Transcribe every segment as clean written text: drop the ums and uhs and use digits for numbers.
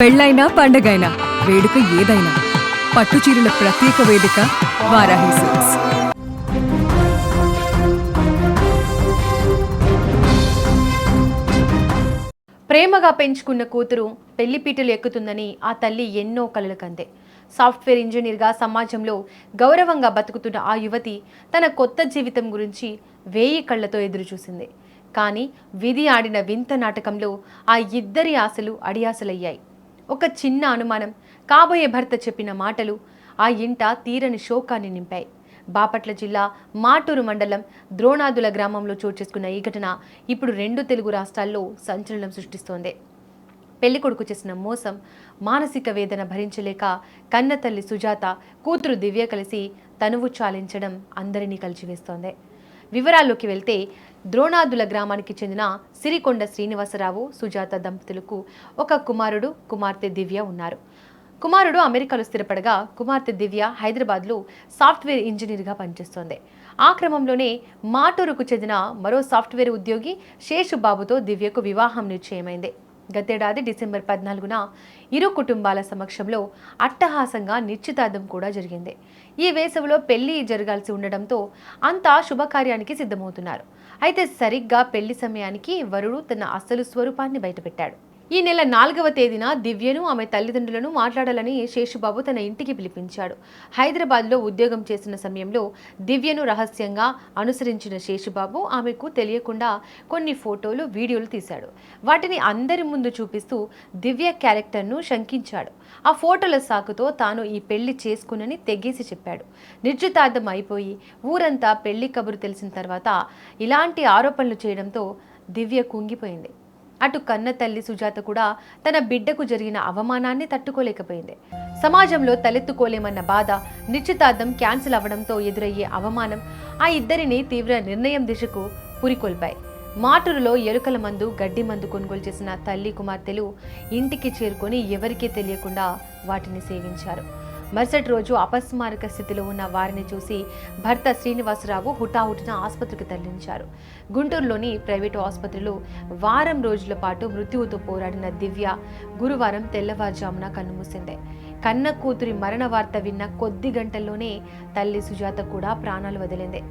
పెళ్ళైనా పండగైనా వేడుక ఏదైనా పట్టుచీరల ప్రత్యేక వేదిక వారాహి సిల్క్స్. ప్రేమగా పెంచుకున్న కూతురు పెళ్లిపీటలు ఎక్కుతుందని ఆ తల్లి ఎన్నో కలలు కందే. సాఫ్ట్వేర్ ఇంజనీర్గా సమాజంలో గౌరవంగా బతుకుతున్న ఆ యువతి తన కొత్త జీవితం గురించి 1000 కళ్లతో ఎదురుచూసింది. కానీ విధి ఆడిన వింత నాటకంలో ఆ ఇద్దరి ఆశలు అడియాసలయ్యాయి. ఒక చిన్న అనుమానం, కాబోయే భర్త చెప్పిన మాటలు ఆ ఇంట తీరని శోకాన్ని నింపాయి. బాపట్ల జిల్లా మాటూరు మండలం ద్రోణాదుల గ్రామంలో చోటు చేసుకున్న ఈ ఘటన ఇప్పుడు 2 తెలుగు రాష్ట్రాల్లో సంచలనం సృష్టిస్తోంది. పెళ్లికొడుకు చేసిన మోసం, మానసిక వేదన భరించలేక కన్నతల్లి సుజాత, కూతురు దివ్య కలిసి తనువు చాలించడం అందరినీ కలిచివేస్తోంది. వివరాల్లోకి వెళ్తే ద్రోణాదుల గ్రామానికి చెందిన సిరికొండ శ్రీనివాసరావు, సుజాత దంపతులకు ఒక కుమారుడు, కుమార్తె దివ్య ఉన్నారు. కుమారుడు అమెరికాలో స్థిరపడగా కుమార్తె దివ్య హైదరాబాద్లో సాఫ్ట్వేర్ ఇంజనీర్గా పనిచేస్తోంది. ఆ క్రమంలోనే మాటూరుకు చెందిన మరో సాఫ్ట్వేర్ ఉద్యోగి శేషుబాబుతో దివ్యకు వివాహం నిశ్చయమైంది. గతేడాది డిసెంబర్ 14న ఇరు కుటుంబాల సమక్షంలో అట్టహాసంగా నిశ్చితార్థం కూడా జరిగింది. ఈ వేసవిలో పెళ్లి జరగాల్సి ఉండడంతో అంతా శుభకార్యానికి సిద్ధమవుతున్నారు. అయితే సరిగ్గా పెళ్లి సమయానికి వరుడు తన అసలు స్వరూపాన్ని బయటపెట్టాడు. ఈ నెల 4వ తేదీన దివ్యను, ఆమె తల్లిదండ్రులను మాట్లాడాలని శేషుబాబు తన ఇంటికి పిలిపించాడు. హైదరాబాద్లో ఉద్యోగం చేసిన సమయంలో దివ్యను రహస్యంగా అనుసరించిన శేషుబాబు ఆమెకు తెలియకుండా కొన్ని ఫోటోలు, వీడియోలు తీశాడు. వాటిని అందరి ముందు చూపిస్తూ దివ్య క్యారెక్టర్ను శంకించాడు. ఆ ఫోటోల సాకుతో తాను ఈ పెళ్లి చేసుకునని తెగేసి చెప్పాడు. నిశ్చితార్థం అయిపోయి ఊరంతా పెళ్లి కబురు తెలిసిన తర్వాత ఇలాంటి ఆరోపణలు చేయడంతో దివ్య కుంగిపోయింది. అటు కన్న తల్లి సుజాత కూడా తన బిడ్డకు జరిగిన అవమానాన్ని తట్టుకోలేకపోయింది. సమాజంలో తలెత్తుకోలేమన్న బాధ, నిశ్చితార్థం క్యాన్సిల్ అవ్వడంతో ఎదురయ్యే అవమానం ఆ ఇద్దరిని తీవ్ర నిర్ణయం దిశకు పురికొల్పాయి. మాటూరులో ఎలుకల మందు, గడ్డి మందు కొనుగోలు చేసిన తల్లి, కుమార్తెలు ఇంటికి చేరుకొని ఎవరికీ తెలియకుండా వాటిని సేవించారు. మరుసటి రోజు అపస్మారక స్థితిలో ఉన్న వారిని చూసి భర్త శ్రీనివాసరావు హుటాహుటిన ఆసుపత్రికి తరలించారు. గుంటూరులోని ప్రైవేటు ఆసుపత్రిలో వారం రోజుల పాటు మృత్యువుతో పోరాడిన దివ్య గురువారం తెల్లవారుజామున కన్నుమూసింది. కన్న కూతురి మరణ వార్త విన్న కొద్ది గంటల్లోనే తల్లి సుజాత కూడా ప్రాణాలు వదిలింది.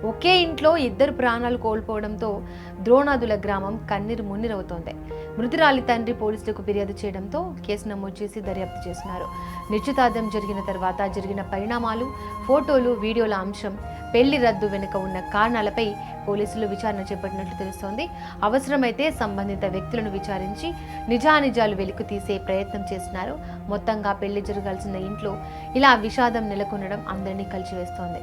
ఒకే ఇంట్లో ఇద్దరు ప్రాణాలు కోల్పోవడంతో ద్రోణాదుల గ్రామం కన్నీరు మున్నీరవుతోంది. మృతురాలి తండ్రి పోలీసులకు ఫిర్యాదు చేయడంతో కేసు నమోదు చేసి దర్యాప్తు చేస్తున్నారు. నిశ్చితార్థం జరిగిన తర్వాత జరిగిన పరిణామాలు, ఫోటోలు, వీడియోల అంశం, పెళ్లి రద్దు వెనుక ఉన్న కారణాలపై పోలీసులు విచారణ చేపట్టినట్లు తెలుస్తోంది. అవసరమైతే సంబంధిత వ్యక్తులను విచారించి నిజానిజాలు వెలికి తీసే ప్రయత్నం చేస్తున్నారు. మొత్తంగా పెళ్లి జరగాల్సిన ఇంట్లో ఇలా విషాదం నెలకొనడం అందరినీ కలిచివేస్తోంది.